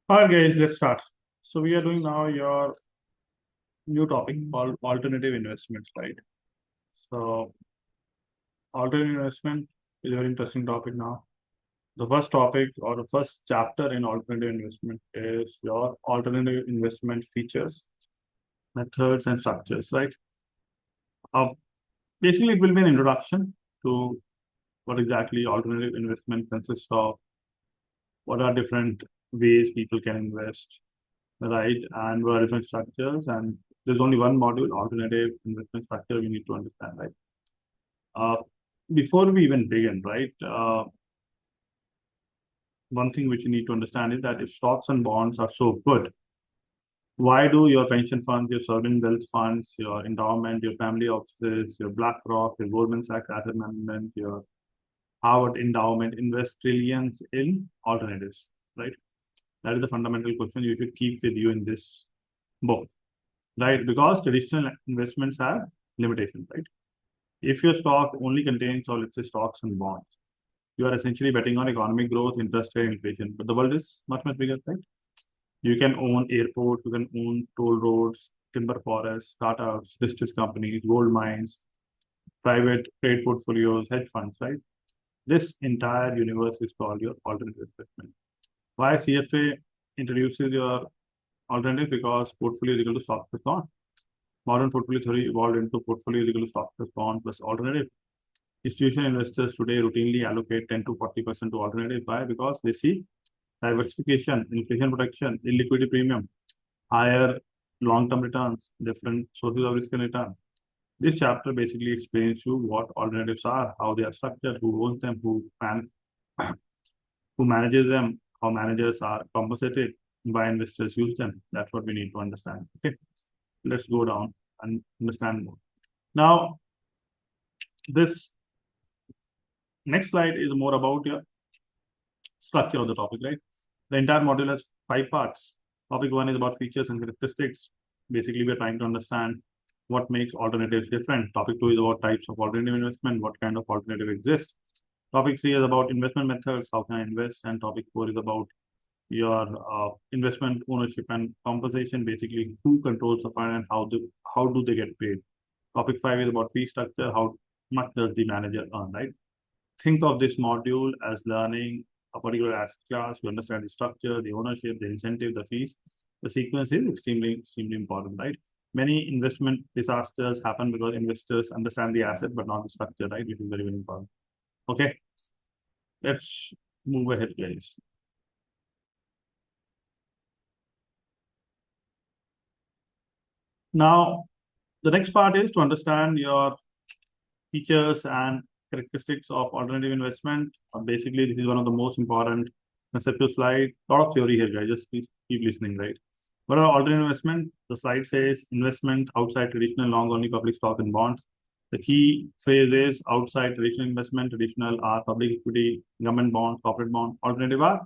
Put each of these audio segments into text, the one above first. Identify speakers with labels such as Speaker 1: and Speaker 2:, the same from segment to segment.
Speaker 1: Alright, guys, let's start. So we are doing now your new topic called alternative investments, right? So alternative investment is a very interesting topic now. The first topic or the first chapter in alternative investment is your alternative investment features, methods, and structures, right? Uh, Basically, it will be an introduction to what exactly alternative investment consists of, what are different ways people can invest, right? And what are different structures. And there's only one module, alternative investment structure, we need to understand, right? Uh, Before we even begin, right? One thing which you need to understand is that if stocks and bonds are so good, why do your pension funds, your sovereign wealth funds, your endowment, your family offices, your BlackRock, your Goldman Sachs Asset Management, your Harvard Endowment invest trillions in alternatives, right? That is the fundamental question you should keep with you in this book, right? Because traditional investments have limitations, right? If your stock only contains, or let's say, stocks and bonds, you are essentially betting on economic growth, interest rate, inflation. But the world is much, much bigger, right? You can own airports, you can own toll roads, timber forests, startups, distressed companies, gold mines, private trade portfolios, hedge funds, right? This entire universe is called your alternative investment. Why CFA introduces your alternative? Because portfolio is equal to stock plus bond. Modern portfolio theory evolved into portfolio is equal to stock plus bond plus alternative. Institutional investors today routinely allocate 10 to 40% to alternative. Why? Because they see diversification, inflation protection, illiquidity premium, higher long-term returns, different sources of risk and return. This chapter basically explains you what alternatives are, how they are structured, who owns them, who manages them, how managers are compensated, why investors use them. That's what we need to understand. Okay, let's go down and understand more. Now, this next slide is more about your structure of the topic, right? The entire module has 5 parts. Topic 1 is about features and characteristics. Basically, we're trying to understand what makes alternatives different. Topic 2 is about types of alternative investment, what kind of alternative exists. Topic 3 is about investment methods, how can I invest? And topic 4 is about your investment ownership and compensation, basically who controls the fund and how do they get paid. Topic 5 is about fee structure, how much does the manager earn, right? Think of this module as learning a particular asset class. You understand the structure, the ownership, the incentive, the fees. The sequence is extremely important, right? Many investment disasters happen because investors understand the asset but not the structure, right? Which is very, very important. Okay, let's move ahead, guys. Now, the next part is to understand your features and characteristics of alternative investment. Basically, this is one of the most important conceptual slide. A lot of theory here, guys. Just please keep listening, right? What are alternative investment? The slide says investment outside traditional long-only public stock and bonds. The key phrase is outside traditional investment. Traditional are public equity, government bonds, corporate bonds. Alternative are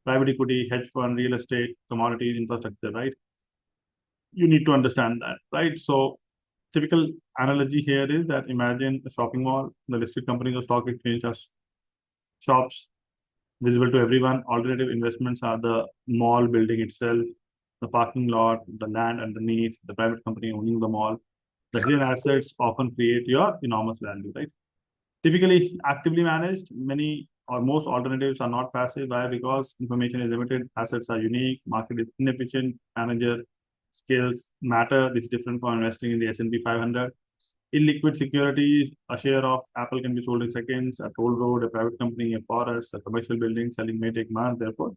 Speaker 1: private equity, hedge fund, real estate, commodities, infrastructure, right? You need to understand that, right? So typical analogy here is that imagine a shopping mall, the listed companies or stock exchange are shops visible to everyone. Alternative investments are the mall building itself, the parking lot, the land underneath, the private company owning the mall. The hidden assets often create your enormous value, right? Typically actively managed, many or most alternatives are not passive. Why? Because information is limited, assets are unique, market is inefficient, manager skills matter. This is different from investing in the S&P 500. Illiquid securities, a share of Apple can be sold in seconds, a toll road, a private company, a forest, a commercial building selling may take months. Therefore,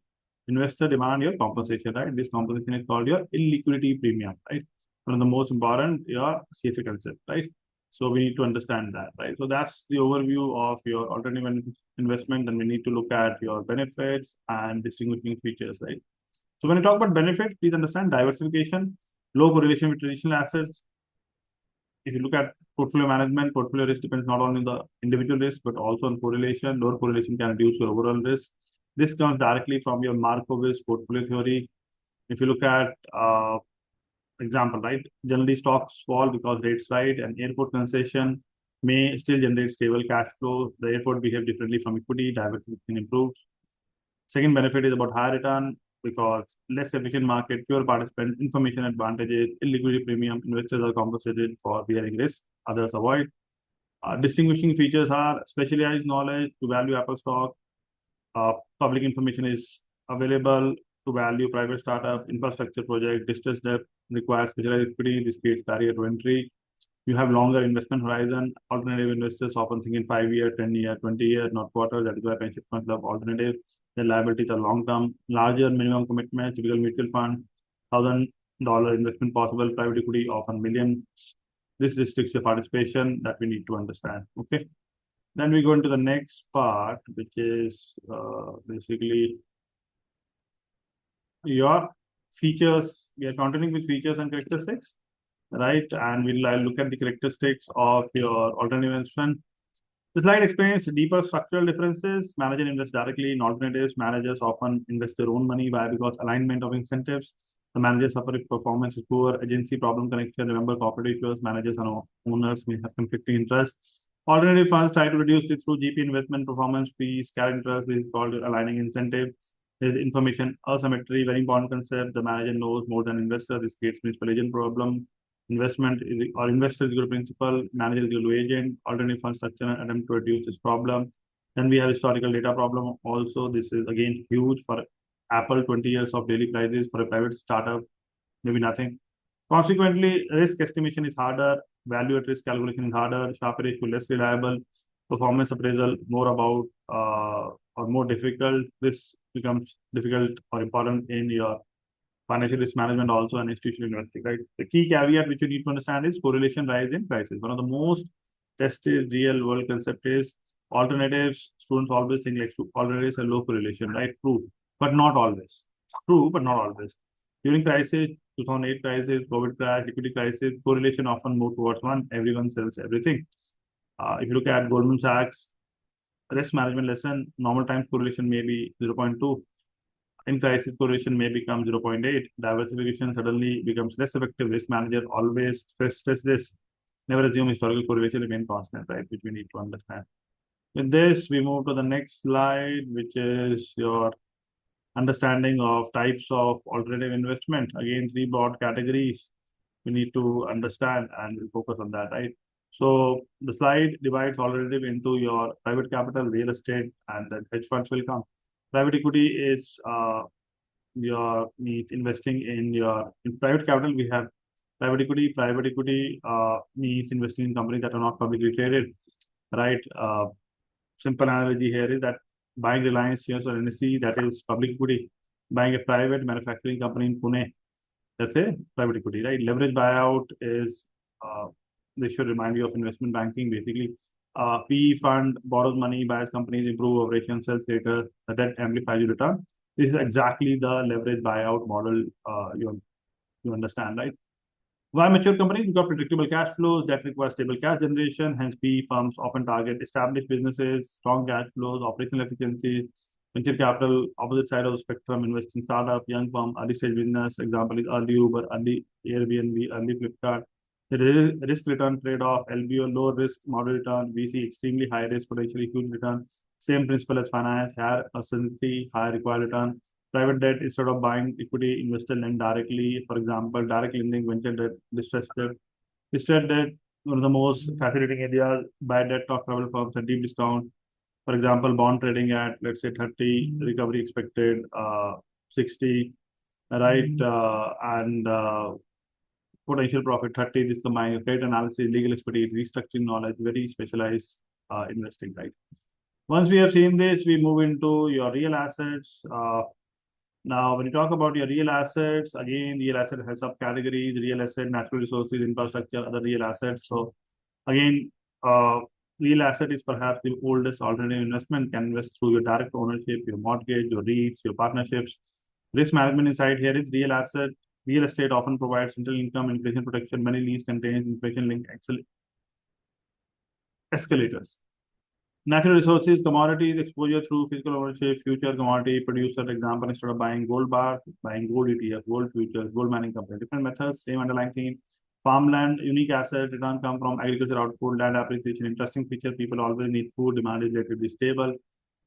Speaker 1: investor demand your compensation, right? This compensation is called your illiquidity premium, right? One of the most important, your CFA concept, right? So we need to understand that, right? So that's the overview of your alternative investment, and we need to look at your benefits and distinguishing features, right? So when you talk about benefit, please understand diversification, low correlation with traditional assets. If you look at portfolio management, portfolio risk depends not only on the individual risk, but also on correlation. Lower correlation can reduce your overall risk. This comes directly from your Markowitz portfolio theory. If you look at example, right, generally stocks fall because rates rise, and airport concession may still generate stable cash flow. The airport behave differently from equity, diversification improves. Second benefit is about high return. because less efficient market, fewer participants, information advantages, illiquidity premium, investors are compensated for bearing risk, others avoid. Distinguishing features are specialized knowledge to value Apple stock, public information is available to value private startup, infrastructure project, distressed debt requires specialized equity, this creates barrier to entry. You have longer investment horizon. Alternative investors often think in 5 year, 10 year, 20 year, not quarter. That is why pension funds love alternative. Their liabilities are long term. Larger minimum commitment. Typical mutual fund, $1,000 investment possible. Private equity often million. This restricts your participation that we need to understand. Okay. Then we go into the next part, which is basically your features. We are continuing with features and characteristics, right? And we'll look at the characteristics of your alternative investment. The slide explains deeper structural differences. Manager invests directly in alternatives. Managers often invest their own money. Why? Because alignment of incentives. The managers suffer if performance is poor. Agency problem connection. Remember, corporate issuers, managers and owners may have conflicting interests. Alternative funds try to reduce it through GP investment, performance fees, carried interest. This is called aligning incentive. There is information asymmetry, very important concept. The manager knows more than investor. This creates miscellaneous problem. Investment is, or investor is your principal, manager is your agent, alternative fund structure and attempt to reduce this problem. Then we have historical data problem also. This is again huge for Apple, 20 years of daily prices. For a private startup, maybe nothing. Consequently, risk estimation is harder, value at risk calculation is harder, Sharpe ratio less reliable, performance appraisal more about or more difficult. This becomes difficult or important in your financial risk management also and institutional investing, right? The key caveat which you need to understand is correlation rise in prices. One of the most tested real world concept is alternatives. Students always think like alternatives are low correlation, right? True, but not always. True, but not always. During crisis, 2008 crisis, COVID crash, liquidity crisis, correlation often move towards one. Everyone sells everything. If you look at Goldman Sachs risk management lesson, normal times correlation may be 0.2. In crisis, correlation may become 0.8. Diversification suddenly becomes less effective. Risk manager always stress this. Never assume historical correlation remain constant, right? Which we need to understand. With this, we move to the next slide, which is your understanding of types of alternative investment. Again, three broad categories we need to understand and we'll focus on that, right? So the slide divides alternative into your private capital, real estate, and then hedge funds will come. Private equity is your investing in private capital. We have private equity. Private equity means investing in companies that are not publicly traded, right? Simple analogy here is that buying Reliance shares or NSE, that is public equity. Buying a private manufacturing company in Pune, that's a private equity, right? Leverage buyout is they should remind you of investment banking. Basically, PE fund borrows money, buys companies, improve operations, sells later. The debt amplifies your return. This is exactly the leverage buyout model. You understand, right? Why mature companies? Because predictable cash flows, debt requires stable cash generation. Hence, PE firms often target established businesses, strong cash flows, operational efficiency. Venture capital, opposite side of the spectrum, invest in startup, young firm, early stage business. Example is early Uber, early Airbnb, early Flipkart. The risk return trade off, LBO, low risk, moderate return, VC, extremely high risk, potentially huge return. Same principle as finance, higher uncertainty, higher required return. Private debt, instead of buying equity, investor lend directly. For example, direct lending, venture debt, distressed debt. Distressed debt, one of the most fascinating areas. Buy debt of travel firms at deep discount. For example, bond trading at, let's say, 30, recovery expected 60, right? And potential profit 30. This combines credit analysis, legal expertise, restructuring knowledge, very specialized investing, right? Once we have seen this, we move into your real assets. Now, when you talk about your real assets, again, real asset has subcategories: real asset, natural resources, infrastructure, other real assets. So, again, real asset is perhaps the oldest alternative investment. Can invest through your direct ownership, your mortgage, your REITs, your partnerships. Risk management inside here is real asset. Real estate often provides rental income, inflation protection. Many lease contains inflation-linked escalators. Natural resources, commodities, exposure through physical ownership, future commodity producer. Example, instead of buying gold bars, buying gold ETF, gold futures, gold mining company. Different methods, same underlying theme. Farmland, unique asset, return come from agriculture output, land appreciation. Interesting feature, people always need food, demand is relatively stable.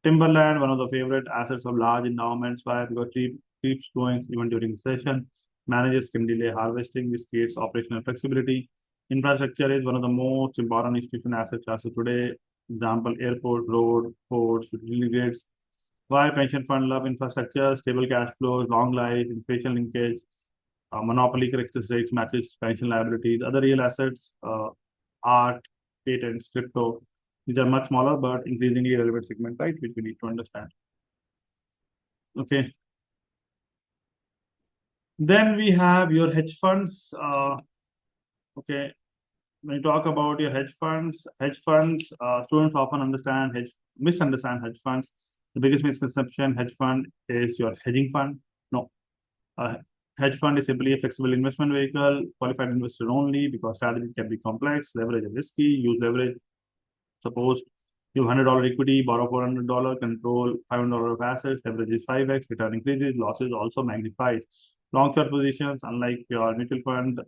Speaker 1: Timberland, one of the favorite assets of large endowments. Why? Because cheap keeps going even during session. Managers can delay harvesting. This creates operational flexibility. Infrastructure is one of the most important institutional asset classes today. Example, airport, road, ports, utility grids. Why pension fund love infrastructure, stable cash flows, long life, inflation linkage, monopoly characteristics, matches pension liabilities, other real assets, art, patents, crypto. These are much smaller but increasingly relevant segment, right? Which we need to understand. Okay. Then we have your hedge funds. Okay. When you talk about your hedge funds, students often misunderstand hedge funds. The biggest misconception, hedge fund is your hedging fund. No, a hedge fund is simply a flexible investment vehicle, qualified investor only because strategies can be complex, leverage is risky, use leverage. Suppose you have $100 equity, borrow $400, control $500 of assets, leverage is 5x, return increases, losses also magnifies. Long-short positions, unlike your mutual fund,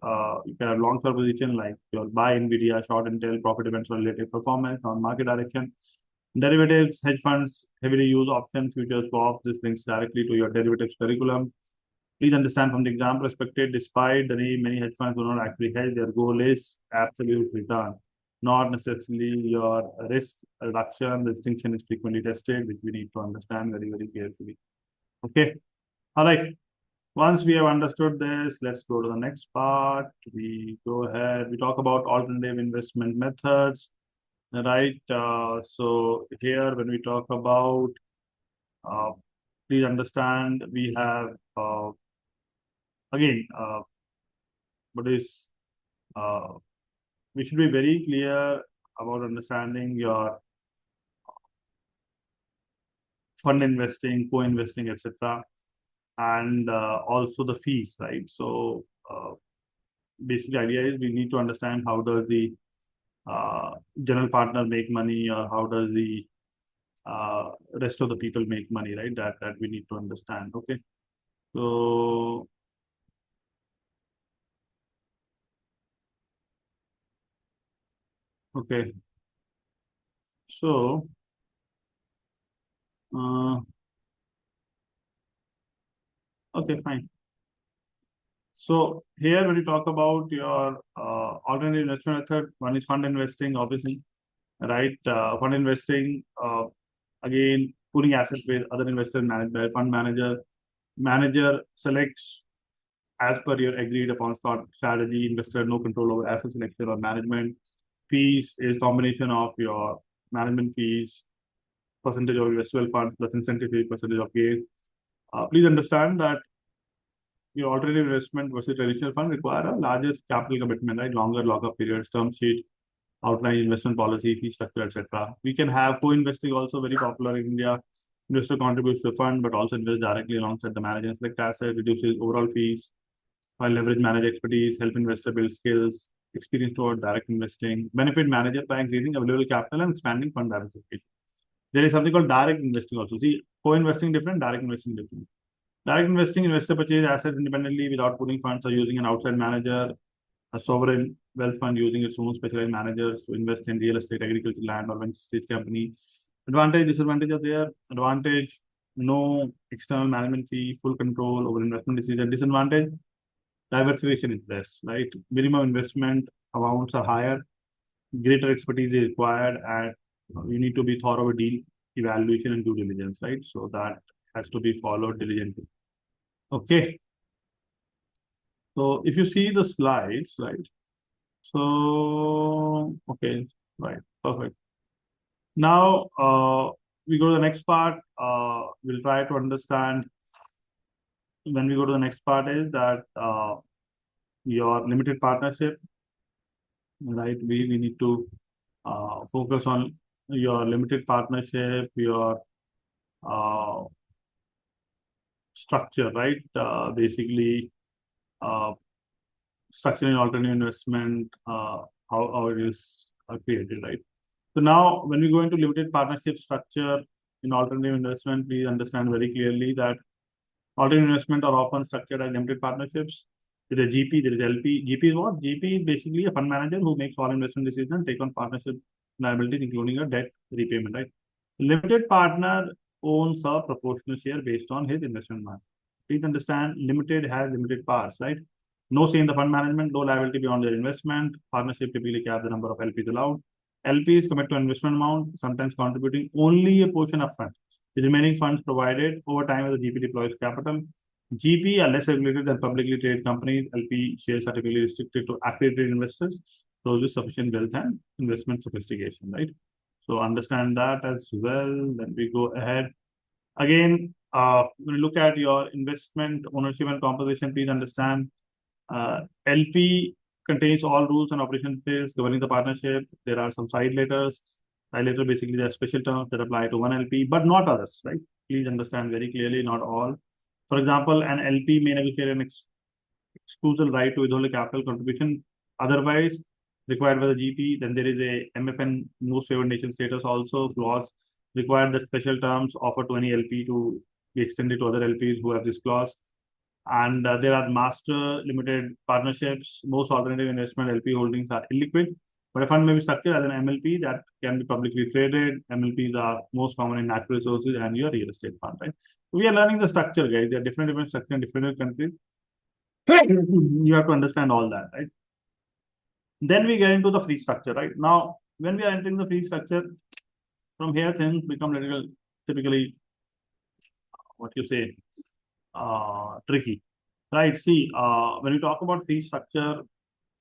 Speaker 1: you can have long-short position like your buy Nvidia, short Intel, profit events related performance, non-market direction. Derivatives, hedge funds heavily use options, futures, swaps. This links directly to your derivatives curriculum. Please understand from the exam perspective, despite the name, many hedge funds do not actually hedge. Their goal is absolute return, not necessarily your risk reduction. The distinction is frequently tested, which we need to understand very, very carefully. Okay. All right. Once we have understood this, let's go to the next part. We go ahead. We talk about alternative investment methods, right? So here, when we talk about, uh, please understand, we have again, what is uh, we should be very clear about understanding your fund investing, co-investing, etc., and also the fees, right? So, basic idea is we need to understand how does the general partner make money, or how does the rest of the people make money, right? That we need to understand. Okay, so okay, so uh, okay, fine. So here, when you talk about your alternative investment method, one is fund investing, obviously, right? Fund investing, again, pooling assets with other investors managed by a fund manager. Manager selects as per your agreed upon strategy. Investor no control over asset selection or management. Fees is combination of your management fees, percentage of investable fund plus incentive fee, percentage of gain. Please understand that your alternative investment versus traditional fund require a larger capital commitment, right? Longer lockup periods, term sheet, outline investment policy, fee structure, etc. We can have co-investing also very popular in India. Investor contributes to the fund, but also invests directly alongside the manager and select asset, reduces overall fees, while leverage manager expertise, help investor build skills, experience toward direct investing, benefit manager by increasing available capital and expanding fund diversification. There is something called direct investing also. See, co-investing different, direct investing different. Direct investing, investor purchase assets independently without putting funds or using an outside manager, a sovereign wealth fund using its own specialized managers to invest in real estate, agriculture, land, or venture stage company. Advantage, disadvantage are there. Advantage, no external management fee, full control over investment decision. Disadvantage, diversification is less, right? Minimum investment amounts are higher, greater expertise is required, and you need to be thorough with deal evaluation and due diligence, right? So that has to be followed diligently. Okay. So if you see the slides, right? So, okay, right, perfect. Now, we go to the next part. We'll try to understand when we go to the next part is that your limited partnership, right? We need to focus on your limited partnership, your uh, structure, right? Basically, uh, structure in alternative investment, how it is created, right? So now, when we go into limited partnership structure in alternative investment, please understand very clearly that alternative investment are often structured as limited partnerships. There is GP, there is LP. GP is what? GP is basically a fund manager who makes all investment decisions and take on partnership liabilities, including a debt repayment, right? Limited partner owns a proportional share based on his investment Please understand, limited has limited powers, right? No say in the fund management, no liability beyond their investment. Partnership typically cap the number of LPs allowed. LPs commit to investment amount, sometimes contributing only a portion of fund. The remaining funds provided over time as the GP deploys capital. GP are less regulated than publicly traded companies. LP shares are typically restricted to accredited investors, those with sufficient wealth and investment sophistication, right? So understand that as well. Then we go ahead. Again, when you look at your investment ownership and composition, please understand LP contains all rules and operation details governing the partnership. There are some side letters. Side letter basically there are special terms that apply to one LP, but not others, right? Please understand very clearly, not all. For example, an LP may negotiate an exclusive right to withhold a capital contribution otherwise required by the GP. Then there is a MFN most favored nation status also clause required the special terms offered to any LP to be extended to other LPs who have this clause. And there are master limited partnerships. Most alternative investment LP holdings are illiquid, but a fund may be structured as an MLP that can be publicly traded. MLPs are most common in natural resources and your real estate fund, right? So we are learning the structure, guys. There are different structures in different countries. You have to understand all that, right? Then we get into the free structure, right? Now, when we are entering the free structure, from here things become little typically what you say tricky, right? See, when you talk about fee structure,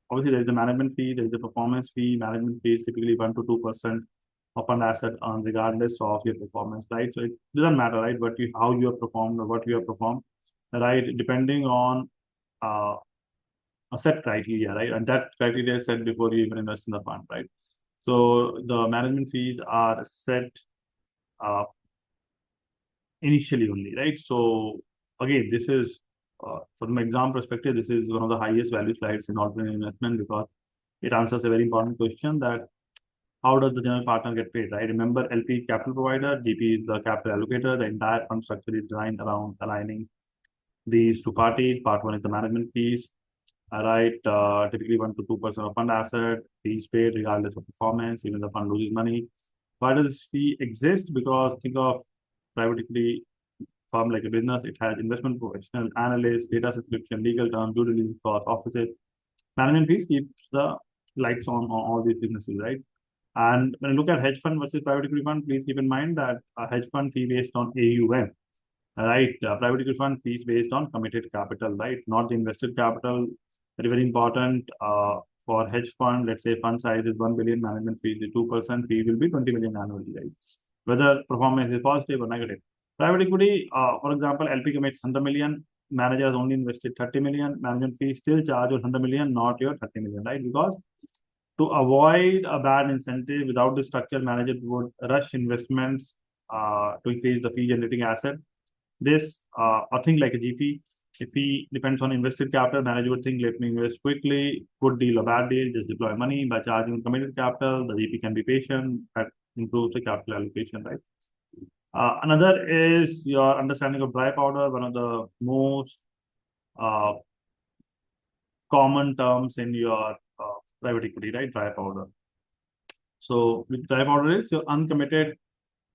Speaker 1: obviously there is a management fee, there is a performance fee. Management fee is typically 1 to 2% of an asset earned regardless of your performance, right? So it doesn't matter, right? But how you have performed or what you have performed, right? Depending on a set criteria, right? And that criteria is set before you even invest in the fund, right? So the management fees are set uh, initially only, right? So again, this is from an exam perspective, this is one of the highest value slides in alternative investment because it answers a very important question that how does the general partner get paid, right? Remember, LP is capital provider, GP is the capital allocator. The entire fund structure is designed around aligning these two parties. Part one is the management fees, right? Typically 1 to 2% of fund asset, fees paid regardless of performance, even the fund loses money. Why does this fee exist? Because think of private equity firm like a business, it has investment professional, analysts, data subscription, legal terms, due diligence cost, offices. Management fees keeps the lights on all these businesses, right? And when you look at hedge fund versus private equity fund, please keep in mind that a hedge fund fee based on AUM, right? Private equity fund fees based on committed capital, right? Not the invested capital. Very, very important. For hedge fund, let's say fund size is 1 billion, management fee is 2%, fee will be 20 million annually, right? Whether performance is positive or negative. Private equity, for example, LP commits 100 million, manager has only invested 30 million, management fee still charge your 100 million, not your 30 million, right? Because to avoid a bad incentive without the structure, manager would rush investments to increase the fee generating asset. This, a thing like a GP, if he depends on invested capital, manager would think, let me invest quickly, good deal or bad deal, just deploy money by charging committed capital. The GP can be patient, that improves the capital allocation, right? Another is your understanding of dry powder, one of the most uh, common terms in your private equity, right? Dry powder. So with dry powder is your uncommitted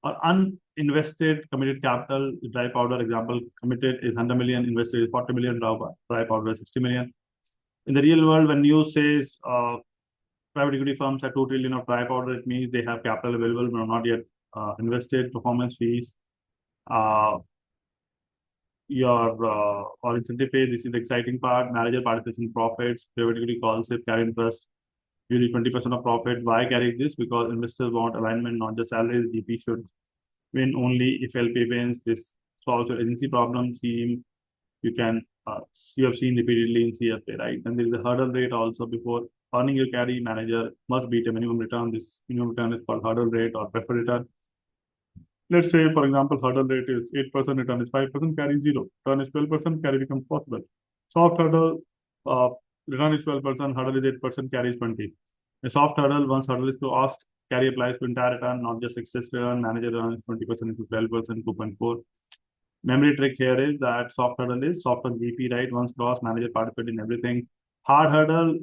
Speaker 1: or uninvested committed capital. Dry powder example, committed is 100 million, invested is 40 million, dry powder is 60 million. In the real world, when news says private equity firms have 2 trillion of dry powder, it means they have capital available but not yet invested. Performance fees, your or incentive pay. This is the exciting part. Manager participation profits. Private equity calls it carry interest. Usually 20% of profit. Why carry this? Because investors want alignment, not just salaries. GP should win only if LP wins. This solves your agency problem. Team, you can you have seen repeatedly in CFA, right? And there is a hurdle rate also before earning your carry. Manager must beat a minimum return. This minimum return is called hurdle rate or preferred return. Let's say, for example, hurdle rate is 8%, return is 5%, carry 0. Return is 12%, carry becomes possible. Soft hurdle, uh, return is 12%, hurdle is 8%, carry is 20. A soft hurdle, once hurdle is crossed, carry applies to entire return, not just excess return. Manager return is 20% into 12%, 2.4. Memory trick here is that soft hurdle is soft on GP, right? Once crossed, manager participate in everything. Hard hurdle,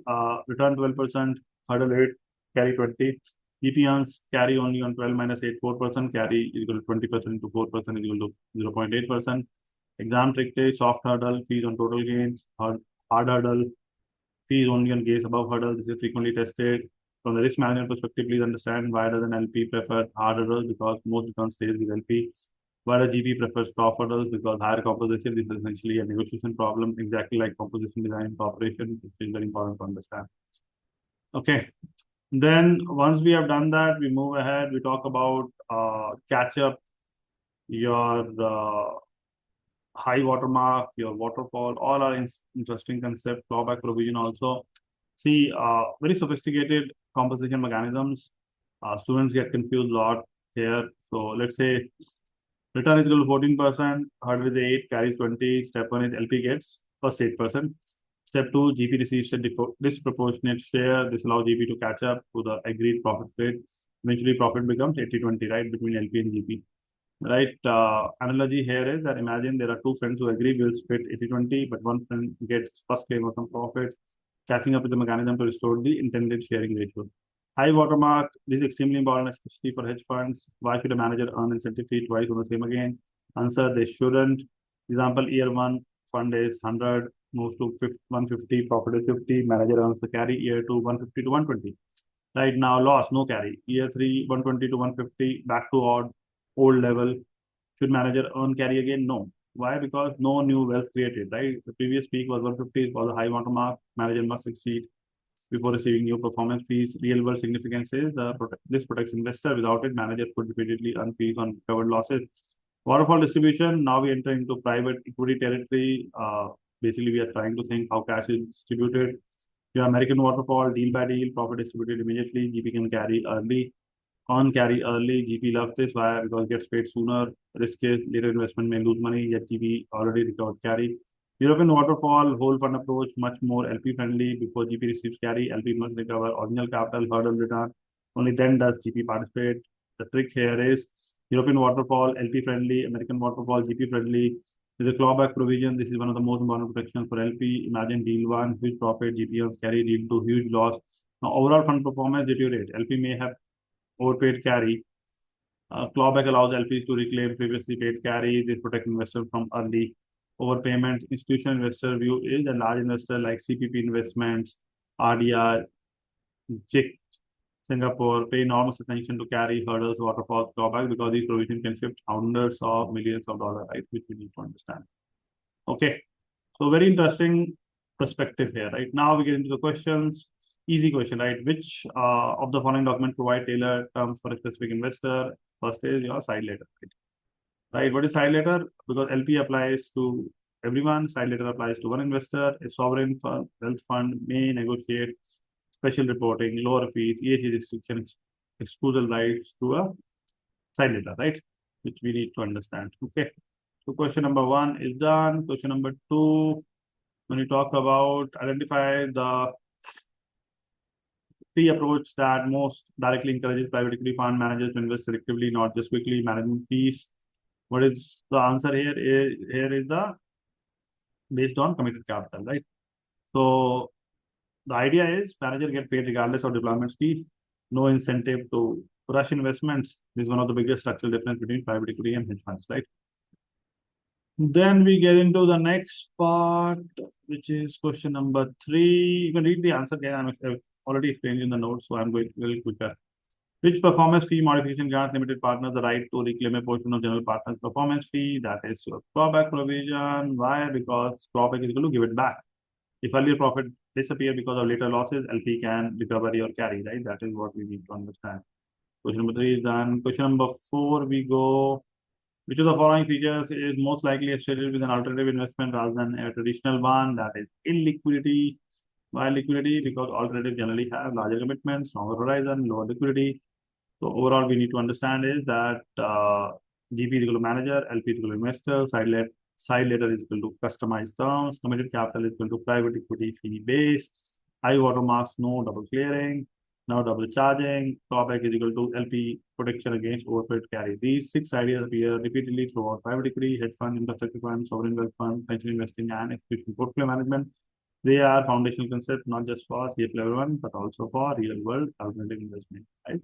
Speaker 1: return 12%, hurdle 8, carry 20. GP earns carry only on 12 minus 8, 4%. Carry is equal to 20% to 4% is equal to 0.8%. Exam trick is soft hurdle, fees on total gains, hard hurdle, fees only on gains above hurdle. This is frequently tested. From the risk management perspective, please understand why does an LP prefer hard hurdles? Because most return stays with LP. Why does GP prefers soft hurdles? Because higher composition, this is essentially a negotiation problem, exactly like composition design in corporation, which is very important to understand. Okay. Then once we have done that, we move ahead. We talk about catch up your high watermark, your waterfall, all are interesting concept. Clawback provision also. See, very sophisticated composition mechanisms. Students get confused a lot here. So let's say return is equal to 14%, hard with 8, carries 20. Step 1 is LP gets first 8%. Step 2, GP receives a disproportionate share. This allows GP to catch up to the agreed profit split. Eventually, profit becomes 80-20, right, between LP and GP. Right. Analogy here is that imagine there are two friends who agree will split 80-20, but one friend gets first claim of some profits. Catching up with the mechanism to restore the intended sharing ratio. High watermark, this is extremely important, especially for hedge funds. Why should a manager earn incentive fee twice on the same again? Answer, they shouldn't. Example, year one, fund is 100, moves to 150, profit is 50, manager earns the carry. Year two, 150 to 120. Right now, loss, no carry. Year three, 120 to 150, back to old level. Should manager earn carry again? No. Why? Because no new wealth created, right? The previous peak was 150, it was a high watermark. Manager must succeed before receiving new performance fees. Real world significance is this protects investor. Without it, manager could repeatedly earn fees on covered losses. Waterfall distribution. Now we enter into private equity territory. Basically, we are trying to think how cash is distributed. Your American waterfall, deal by deal, profit distributed immediately. GP can carry early. On carry early, GP loves this. Why? Because it gets paid sooner. Risk is later investment may lose money, yet GP already recovered carry. European waterfall, whole fund approach, much more LP friendly. Before GP receives carry, LP must recover original capital, hurdle return. Only then does GP participate. The trick here is European waterfall, LP friendly, American waterfall, GP friendly. There's a clawback provision. This is one of the most important protections for LP. Imagine deal one, huge profit, GP earns carry, deal two, huge loss. Now, overall fund performance deteriorate. LP may have overpaid carry. Clawback allows LPs to reclaim previously paid carry. This protects investors from early overpayment. Institutional investor view is a large investor like CPP Investments, RDR, JIC, Singapore pay enormous attention to carry, hurdles, waterfalls, clawback because these provisions can shift hundreds of millions of dollars, right? Which we need to understand. Okay, so very interesting perspective here, right? Now we get into the questions. Easy question, right? Which of the following document provide tailored terms for a specific investor? First is your side letter, right? What is side letter? Because LP applies to everyone, side letter applies to one investor. A sovereign fund, wealth fund may negotiate special reporting, lower fees, ESG restrictions, exclusive rights to a side letter, right? Which we need to understand. Okay. So question number one is done. Question number two, when you talk about identify the fee approach that most directly encourages private equity fund managers to invest selectively, not just quickly, management fees. What is the answer here? Here is the based on committed capital, right? So the idea is manager get paid regardless of deployment speed, no incentive to rush investments. This is one of the biggest structural difference between private equity and hedge funds, right? Then we get into the next part, which is question number three. You can read the answer again. I've already explained in the notes, so I'm going a little quicker. Which performance fee modification grants limited partners the right to reclaim a portion of general partner's performance fee? That is your clawback provision. Why? Because clawback is going to give it back. If earlier profit disappear because of later losses, LP can recover your carry, right? That is what we need to understand. Question number three is done. Question number four, we go. Which of the following features is most likely associated with an alternative investment rather than a traditional one? That is illiquidity. Why liquidity? Because alternatives generally have larger commitments, longer horizon, lower liquidity. So overall, we need to understand is that GP is equal to manager, LP is equal to investor, side letter is equal to customized terms, committed capital is equal to private equity fee base, high watermarks, no double clearing, no double charging, clawback is equal to LP protection against overpaid carry. These six ideas appear repeatedly throughout private equity, hedge fund, infrastructure fund, sovereign wealth fund, pension investing, and institutional portfolio management. They are foundational concepts not just for CFA Level 1, but also for real world alternative investment, right?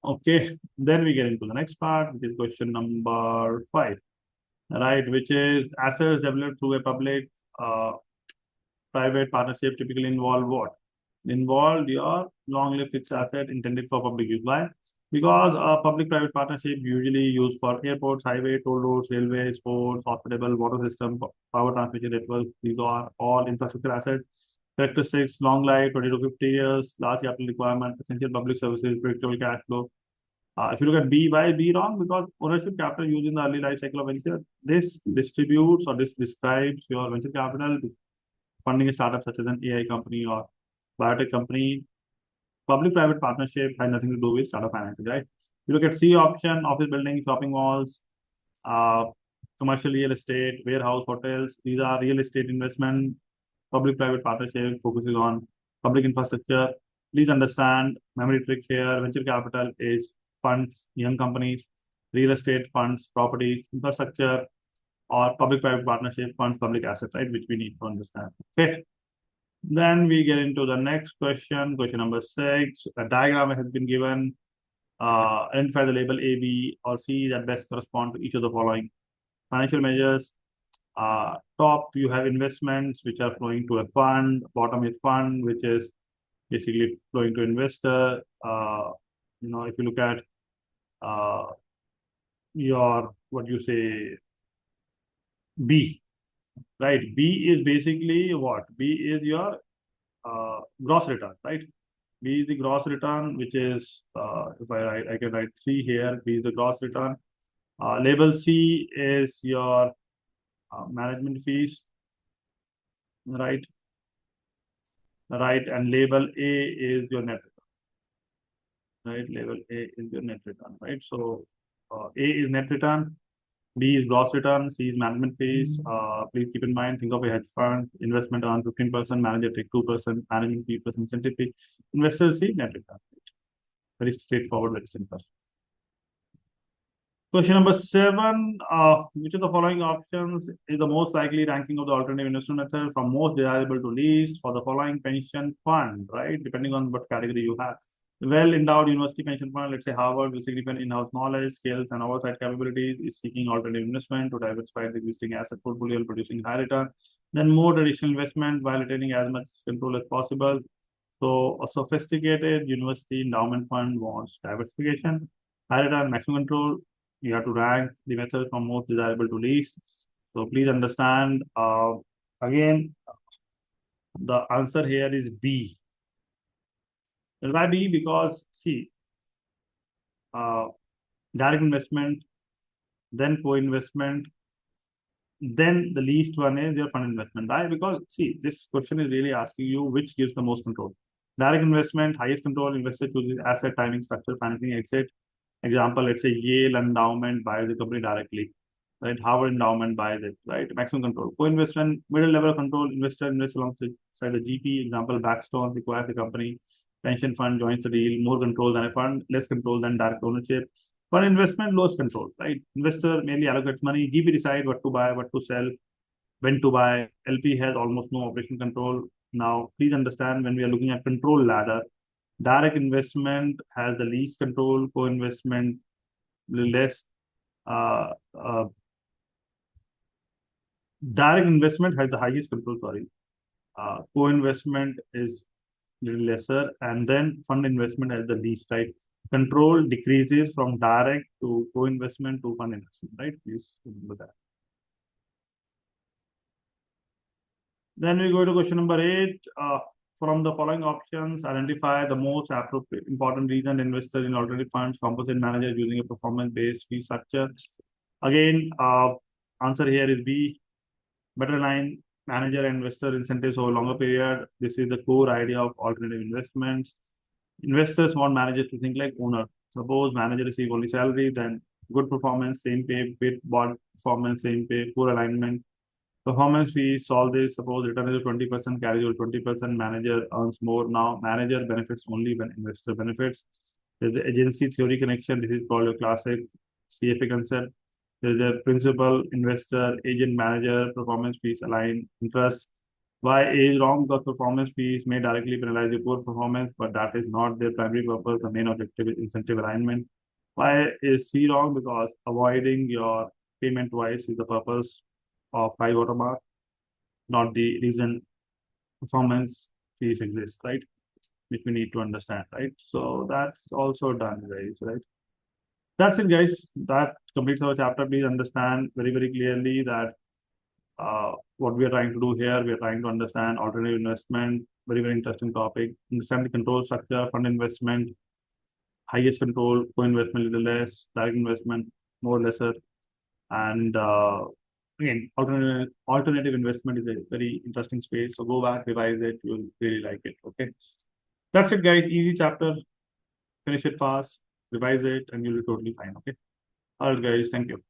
Speaker 1: Okay, then we get into the next part, which is question number five. right? Which is assets developed through a public uh, private partnership typically involve what? Involve your long-lived fixed asset intended for public use. Why? Because a public-private partnership usually used for airports, highway, toll roads, railways, ports, hospital, water system, power transmission networks. These are all infrastructure assets. Characteristics: long life, 20 to 50 years, large capital requirement, essential public services, predictable cash flow. If you look at B, why is B wrong? Because ownership capital used in the early life cycle of venture, this distributes or this describes your venture capital funding a startup such as an AI company or biotech company. Public-private partnership has nothing to do with startup financing, right? You look at C option, office buildings, shopping malls, uh, commercial real estate, warehouse, hotels. These are real estate investment. Public-private partnership focuses on public infrastructure. Please understand, memory trick here, venture capital is funds, young companies, real estate funds, properties, infrastructure, or public-private partnership funds, public assets, right? Which we need to understand. Okay. Then we get into the next question, question number 6. A diagram has been given. Identify the label A, B, or C that best correspond to each of the following financial measures. Top, you have investments which are flowing to a fund. Bottom is fund, which is basically flowing to investor. If you look at uh, your what you say B, right? B is basically what? B is your gross return, right? B is the gross return, which is, if I write, I can write 3 here. B is the gross return. Label C is your management fees, right? Right. And label A is your net return, right? Label A is your net return, right? So A is net return. B is gross return. C is management fees. Please keep in mind, think of a hedge fund. Investment on 15%, manager take 2%, management fee plus incentive fee. Investors see net return. Very straightforward, very simple. Question number 7, which of the following options is the most likely ranking of the alternative investment method from most desirable to least for the following pension fund, right? Depending on what category you have. Well-endowed university pension fund, let's say Harvard, with significant in-house knowledge, skills, and oversight capabilities, is seeking alternative investment to diversify the existing asset portfolio and producing high return. Then more traditional investment while retaining as much control as possible. So a sophisticated university endowment fund wants diversification, high return, maximum control. You have to rank the method from most desirable to least. So please understand, again, the answer here is B. Why B? Because see, uh, direct investment, then co-investment, then the least one is your fund investment. Why? Because see, this question is really asking you which gives the most control. Direct investment, highest control, investor chooses asset, timing, structure, financing, exit. Example, let's say Yale endowment buys the company directly, right? Harvard endowment buys it, right? Maximum control. Co-investment, middle level of control, investor invests alongside the GP. Example, Blackstone acquires the company. Pension fund joins the deal, more control than a fund, less control than direct ownership. Fund investment, lowest control, right? Investor mainly allocates money. GP decide what to buy, what to sell, when to buy. LP has almost no operation control. Now, please understand when we are looking at control ladder, direct investment has the least control, co-investment less. Uh, uh, Direct investment has the highest control, sorry. Co-investment is little lesser, and then fund investment has the least, right? Control decreases from direct to co-investment to fund investment, right? Please remember that. Then we go to question number 8. From the following options, identify the most appropriate important reason investor in alternative funds, composite managers using a performance-based fee structure. Again, answer here is B. Better line manager and investor incentives over longer period. This is the core idea of alternative investments. Investors want managers to think like owner. Suppose manager receive only salary, then good performance, same pay, bad performance, same pay, poor alignment. Performance fees solve this. Suppose return is 20%, carries over 20%, manager earns more. Now, manager benefits only when investor benefits. There's the agency theory connection. This is called a classic CFA concept. There's a principal, investor, agent, manager, performance fees align interest. Why is wrong? Because performance fees may directly penalize your poor performance, but that is not their primary purpose. The main objective is incentive alignment. Why is C wrong? Because avoiding your payment wise is the purpose of high watermark, not the reason performance fees exist, right? Which we need to understand, right? So that's also done, guys, right? That's it, guys. That completes our chapter. Please understand very, very clearly that what we are trying to do here, we are trying to understand alternative investment, very, very interesting topic. Understand the control structure, fund investment, highest control, co-investment little less, direct investment more lesser, and again, alternative investment is a very interesting space. So go back, revise it, you'll really like it. Okay, that's it, guys. Easy chapter. Finish it fast, revise it, and you'll be totally fine. Okay. All right, guys. Thank you.